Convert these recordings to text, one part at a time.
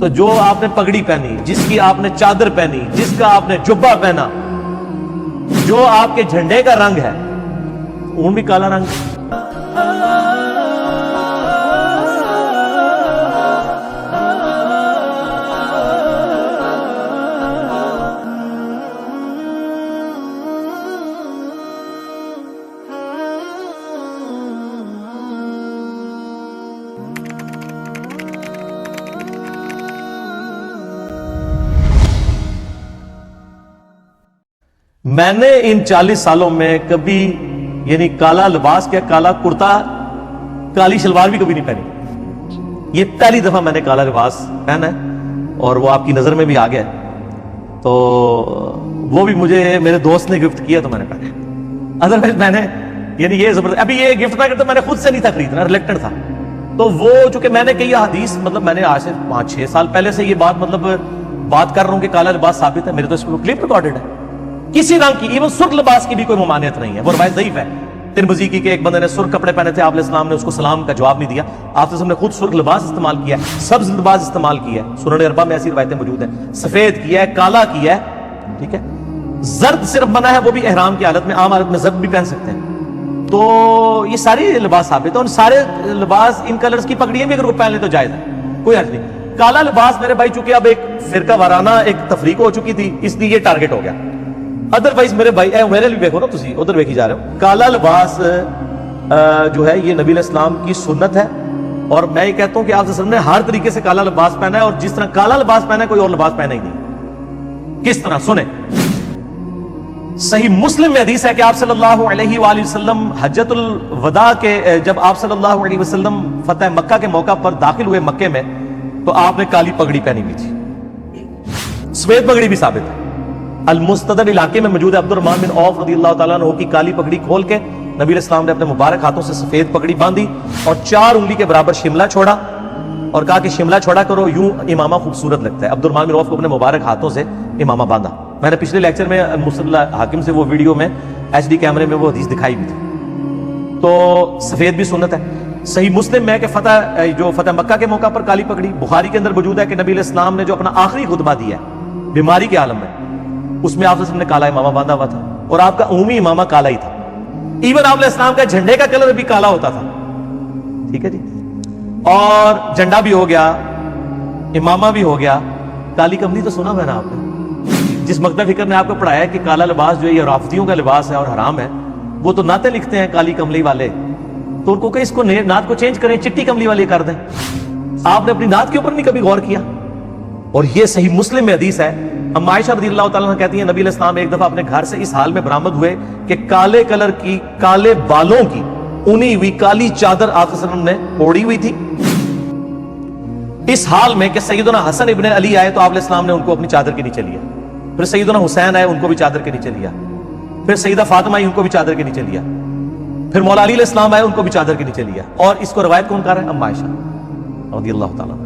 تو جو آپ نے پگڑی پہنی، جس کی آپ نے چادر پہنی، جس کا آپ نے جبہ پہنا، جو آپ کے جھنڈے کا رنگ ہے، اون بھی کالا رنگ ہے۔ میں نے ان 40 سالوں میں کبھی یعنی کالا لباس کیا، کالا کرتا، کالی شلوار بھی کبھی نہیں پہنی۔ یہ پہلی دفعہ میں نے کالا لباس پہنا ہے اور وہ آپ کی نظر میں بھی آ گیا، تو وہ بھی مجھے میرے دوست نے گفٹ کیا تو میں نے پہنا۔ ادروائز میں نے یعنی یہ زبردست، ابھی یہ گفٹ میں کرتا، میں نے خود سے نہیں تھا خریدنا، ریلیکٹڈ تھا۔ تو وہ چونکہ میں نے کئی حدیث مطلب میں نے آج سے 5-6 سال پہلے سے یہ بات مطلب بات کر رہا ہوں کہ کالا لباس ثابت ہے، میرے تو اس کو کلپ ریکارڈڈ ہے، کسی رنگ کی، ایون سرخ لباس کی بھی کوئی ممانعت نہیں ہے، وہ روایت ضعیف ہے۔ ترمذی کی کہ ایک بندے نے سرخ کپڑے پہنے تھے، آپ علیہ السلام نے اس کو سلام کا جواب نہیں دیا، آپ علیہ السلام نے خود سرخ لباس استعمال کیا ہے، سبز لباس استعمال کیا ہے، سنن اربعہ میں ایسی روایتیں موجود ہیں، سفید کیا ہے، کالا کیا ہے، ٹھیک ہے۔ زرد صرف منع ہے، وہ بھی احرام کی حالت میں، عام حالت میں زرد بھی پہن سکتے ہیں۔ تو یہ ساری لباس ثابت ہے، اور سارے لباس ان کلرز کی پگڑیاں بھی اگر وہ پہن لیں تو جائز ہے، کوئی حرج نہیں۔ کالا لباس میرے بھائی چونکہ اب ایک فرقہ وارانہ ایک تفریق ہو چکی تھی، اس لیے یہ ٹارگٹ ہو گیا۔ ادروائز میرے بھائی میرے لیے دیکھو نا، تسی ادھر دیکھی جا رہے ہو، کالا لباس جو ہے یہ نبی علیہ السلام کی سنت ہے، اور میں یہ کہتا ہوں کہ آپ نے ہر طریقے سے کالا لباس پہنا ہے، اور جس طرح کالا لباس پہنا ہے کوئی اور لباس پہنا ہی نہیں۔ کس طرح سنیں، صحیح مسلم میں حدیث ہے کہ آپ صلی اللہ علیہ وآلہ وسلم حجۃ الوداع کے جب آپ صلی اللہ علیہ وسلم فتح مکہ کے موقع پر داخل ہوئے مکے میں، تو آپ نے کالی پگڑی پہنی ہوئی تھی، سفید پگڑی بھی ثابت ہے۔ المستدر علاقے میں موجود ہے عبد الرحمن بن عوف رضی اللہ تعالیٰ عنہ کی کالی پگڑی کھول کے نبی علیہ السلام نے اپنے مبارک ہاتھوں سے سفید پگڑی باندھی اور 4 انگلی کے برابر شملہ چھوڑا، اور کہا کہ شملہ چھوڑا کرو، یوں امامہ خوبصورت لگتا ہے۔ عبد الرحمن بن عوف کو اپنے مبارک ہاتھوں سے امامہ باندھا۔ میں نے پچھلے لیکچر میں المصلی حاکم سے وہ ویڈیو میں HD کیمرے میں وہ حدیث دکھائی بھی تھی۔ تو سفید بھی سنت ہے۔ صحیح مسلم میں کہ فتح مکہ کے موقع پر کالی پگڑی، بخاری کے اندر موجود ہے کہ نبی علیہ السلام نے جو اپنا آخری خطبہ دیا ہے بیماری کے عالم میں، اس میں آپ نے کالا امامہ باندھا ہوا تھا، اور آپ کا عمومی امامہ کالا ہی تھا، ایون آپ علیہ السلام کا جھنڈے کا کلر بھی کالا ہوتا تھا، ٹھیک ہے جی۔ اور جھنڈا بھی ہو گیا، امامہ بھی ہو گیا، کالی کملی تو سنا ہے نا آپ نے، جس مکتب فکر نے آپ کو پڑھایا کہ کالا لباس جو ہے یہ رافضیوں کا لباس ہے اور حرام ہے، وہ تو نعتیں لکھتے ہیں کالی کملی والے، تو ان کو کہ اس کو نعت کو چینج کریں، چٹی کملی والی کر دیں۔ آپ نے اپنی نعت کے اوپر نہیں کبھی غور کیا؟ اور یہ صحیح مسلم میں حدیث ہے، ام عائشہ رضی اللہ تعالیٰ عنہ کہتی ہیں نبی علیہ السلام ایک دفعہ اپنے گھر سے اس حال میں برآمد ہوئے کہ کالے کلر کی، کالے بالوں کی اونی ہوئی کالی چادر آپ صلی اللہ علیہ وسلم نے اوڑھی ہوئی تھی، اس حال میں کہ سیدنا حسن ابن علی آئے تو آپ علیہ السلام نے ان کو اپنی چادر کے نیچے لیا، پھر سیدنا حسین آئے ان کو بھی چادر کے نیچے لیا، پھر سیدہ فاطمہ آئی ان کو بھی چادر کے نیچے لیا، پھر مولا علی علیہ السلام آئے ان کو بھی چادر کے نیچے لیا، اور اس کو روایت کون کر رہا ہے؟ ام عائشہ رضی اللہ تعالیٰ عنہ۔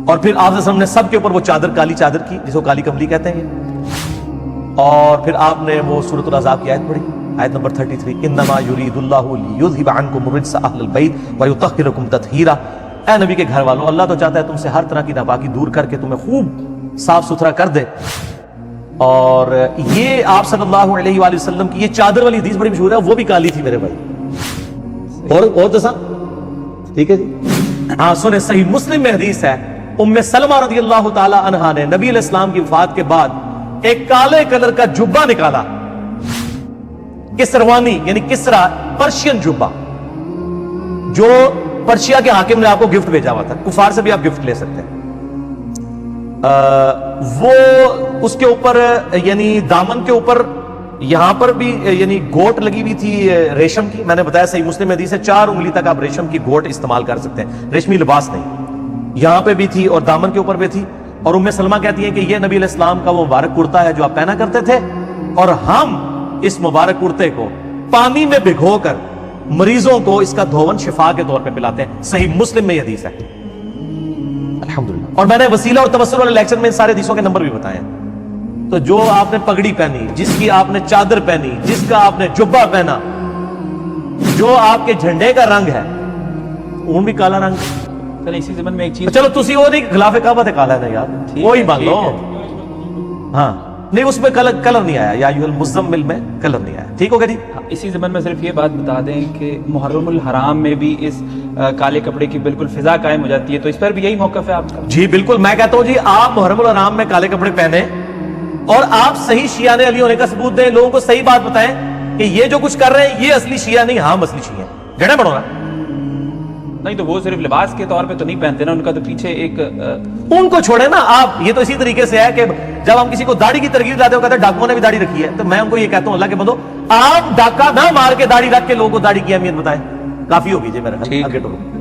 اور پھر آپ صلی اللہ علیہ وسلم نے سب کے اوپر وہ چادر، کالی چادر کی، جس کو کالی کملی کہتے ہیں، اور پھر آپ نے وہ سورۃ الاحزاب کی آیت پڑھی، آیت نمبر 33، انما یرید اللہ لیذھب عنکم الرجس اہل البیت ویطہرکم تطہیرا۔ اے نبی کے گھر والوں، اللہ تو چاہتا ہے تم سے ہر طرح کی ناپاکی دور کر کے تمہیں خوب صاف ستھرا کر دے۔ اور یہ آپ صلی اللہ علیہ وآلہ وسلم کی یہ چادر والی حدیث بڑی مشہور ہے، وہ بھی کالی تھی میرے بھائی، اور دسا ٹھیک ہے جی۔ ہاں سنیں، صحیح مسلم میں حدیث ہے، ام سلمہ رضی اللہ تعالی عنہا نے نبی علیہ السلام کی وفات کے بعد ایک کالے کلر کا جبہ نکالا، کسروانی یعنی کسرا پرشین جبہ، جو پرشیا کے حاکم نے آپ کو گفٹ بھیجا ہوا تھا، کفار سے بھی آپ گفٹ لے سکتے ہیں۔ وہ اس کے اوپر یعنی دامن کے اوپر یہاں پر بھی یعنی گوٹ لگی ہوئی تھی ریشم کی، میں نے بتایا صحیح مسلم حدیث ہے 4 انگلی تک آپ ریشم کی گوٹ استعمال کر سکتے ہیں، ریشمی لباس نہیں، یہاں پہ بھی تھی اور دامن کے اوپر بھی تھی۔ اور ام سلمہ کہتی ہیں کہ یہ نبی علیہ السلام کا وہ مبارک کرتا ہے جو آپ پہنا کرتے تھے، اور ہم اس مبارک کرتے کو پانی میں بھگو کر مریضوں کو اس کا دھون شفا کے طور پہ پلاتے ہیں، صحیح مسلم میں یہ حدیث ہے الحمدللہ۔ اور میں نے وسیلہ اور توسل والے لیکچر میں ان سارے حدیثوں کے نمبر بھی بتائے ہیں۔ تو جو آپ نے پگڑی پہنی، جس کی آپ نے چادر پہنی، جس کا آپ نے جبہ پہنا، جو آپ کے جھنڈے کا رنگ ہے، اون بھی کالا رنگ، چلیں اسی ضمن میں ایک چیز چلو تسی وہ نہیں خلاف کعبہ تے کالا ہے نا یار وہی مان لو ہاں نہیں اس میں کلر نہیں آیا یا ایھا المزمل میں کلر نہیں آیا ٹھیک ہو گیا جی اسی ضمن میں صرف یہ بات بتا دیں کہ محرم الحرام میں بھی اس کالے کپڑے کی بالکل فضا قائم ہو جاتی ہے تو اس پر بھی یہی موقف ہے آپ کا جی بالکل میں کہتا ہوں جی آپ محرم الحرام میں کالے کپڑے پہنے اور آپ صحیح شیعہ علی ہونے کا ثبوت دیں لوگوں کو صحیح بات بتائیں کہ یہ جو کچھ کر رہے ہیں یہ اصلی شیعہ نہیں ہم اصلی شیعہ ہیں جڑے بڑھو نا نہیں تو وہ صرف لباس کے طور پہ تو نہیں پہنتے نا ان کا تو پیچھے ایک ان کو چھوڑے نا آپ یہ تو اسی طریقے سے ہے کہ جب ہم کسی کو داڑھی کی ترغیب دیتے ہو کہتے ہیں ڈاکوؤں نے بھی داڑھی رکھی ہے تو میں ان کو یہ کہتا ہوں اللہ کے بندو آپ ڈاکہ نہ مار کے داڑھی رکھ کے لوگوں کو داڑھی کی اہمیت بتائیں کافی ہوگی جی میرا خیال آگے ٹورو